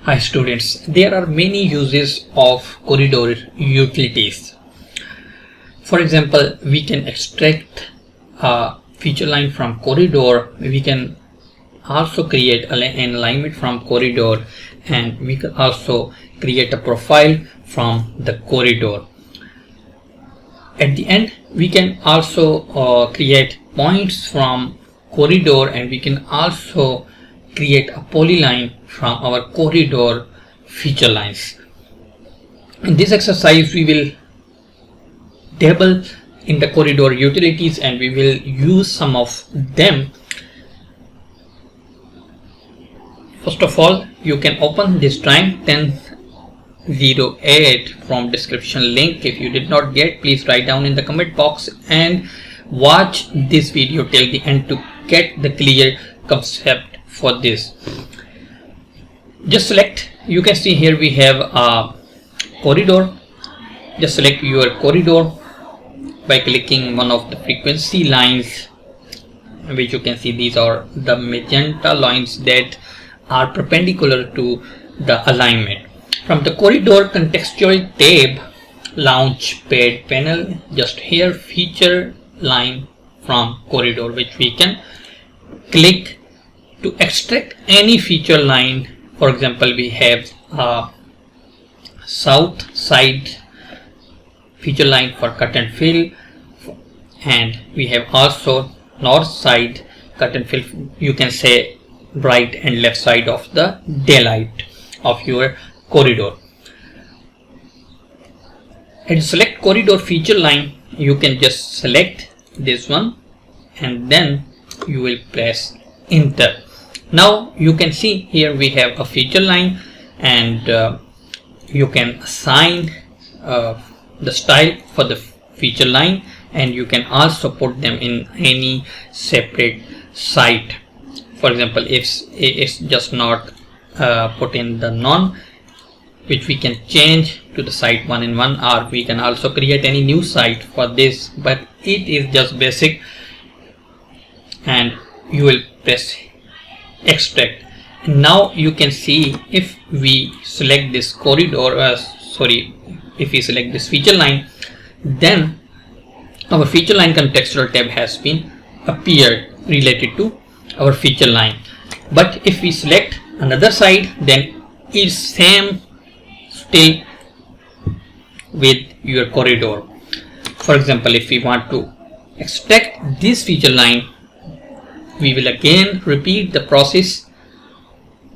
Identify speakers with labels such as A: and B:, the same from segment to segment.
A: Hi students, there are many uses of corridor utilities. For example, we can extract a feature line from corridor. We can also create an alignment from corridor, and we can also create a profile from the corridor. At the end, we can also create points from corridor, and we can also create a polyline from our corridor feature lines. In this exercise, we will dabble in the corridor utilities and we will use some of them. First of all, you can open this drawing 1008 from description link. If you did not get, please write down in the comment box and watch this video till the end to get the clear concept for this. Just select, you can see here we have a corridor. Just select your corridor by clicking one of the frequency lines, which you can see these are the magenta lines that are perpendicular to the alignment. From the corridor contextual tab, launch pad panel, just here feature line from corridor, which we can click to extract any feature line. For example, we have a south side feature line for cut and fill, and we have also north side cut and fill. You can say right and left side of the daylight of your corridor. And select corridor feature line, you can just select this one and then you will press enter. Now you can see here we have a feature line, and you can assign the style for the feature line, and you can also put them in any separate site. For example, if it's just not put in the none, which we can change to the site 1 in 1, or we can also create any new site for this, but it is just basic. And you will press extract. Now you can see if we select this corridor, if we select this feature line, then our feature line contextual tab has been appeared related to our feature line. But if we select another side, then it's same still with your corridor. For example, if we want to extract this feature line, we will again repeat the process.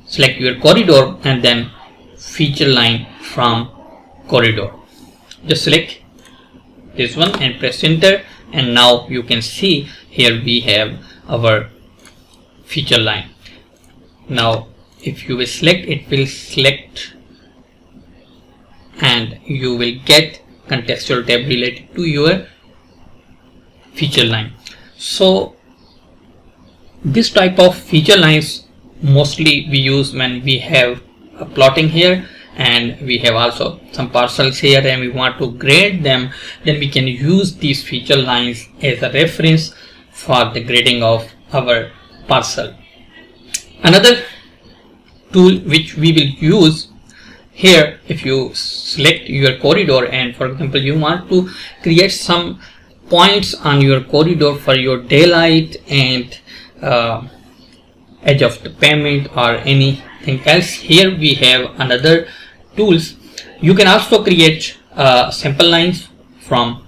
A: Select your corridor and then feature line from corridor. Just select this one and press enter, and now you can see here we have our feature line. Now if you will select, it will select and you will get contextual tab related to your feature line. So this type of feature lines mostly we use when we have a plotting here, and we have also some parcels here and we want to grade them. Then we can use these feature lines as a reference for the grading of our parcel. Another tool which we will use here, if you select your corridor and for example you want to create some points on your corridor for your daylight and edge of the pavement or anything else, here we have another tools. You can also create sample lines from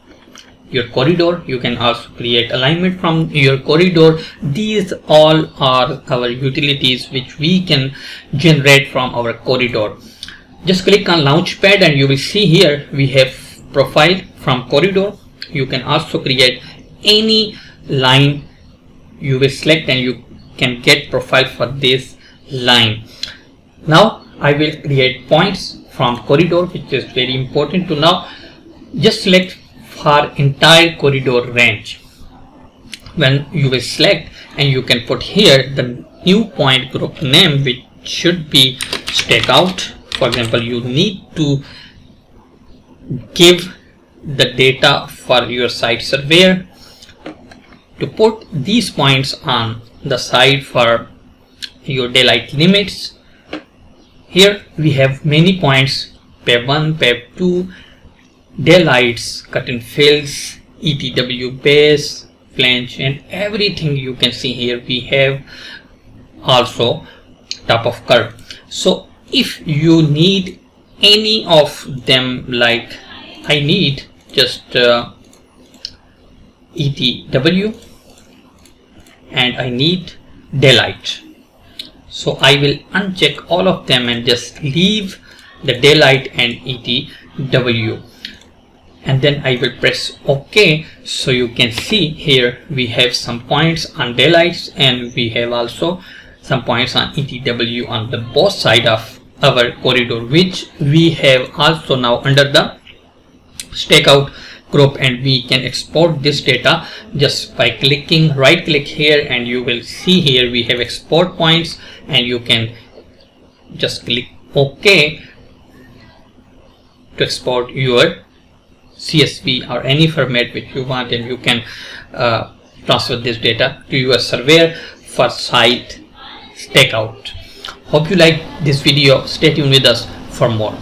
A: your corridor. You can also create alignment from your corridor. These all are our utilities which we can generate from our corridor. Just click on launchpad and you will see here we have profile from corridor. You can also create any line you will select and you can get profile for this line. Now I will create points from corridor, which is very important to know. Just select for entire corridor range. When you will select, and you can put here the new point group name, which should be stakeout. For example, you need to give the data for your site surveyor to put these points on the side for your daylight limits. Here we have many points: peb 1, peb 2, daylights, cut and fills, ETW base, flange, and everything you can see here. We have also top of curve. So if you need any of them, like I need just ETW and I need daylight, so I will uncheck all of them and just leave the daylight and ETW, and then I will press OK. So you can see here we have some points on daylights and we have also some points on ETW on the both side of our corridor, which we have also now under the stakeout group, and we can export this data just by clicking right click here, and you will see here we have export points, and you can just click OK to export your CSV or any format which you want, and you can transfer this data to your surveyor for site stakeout. Hope you like this video. Stay tuned with us for more.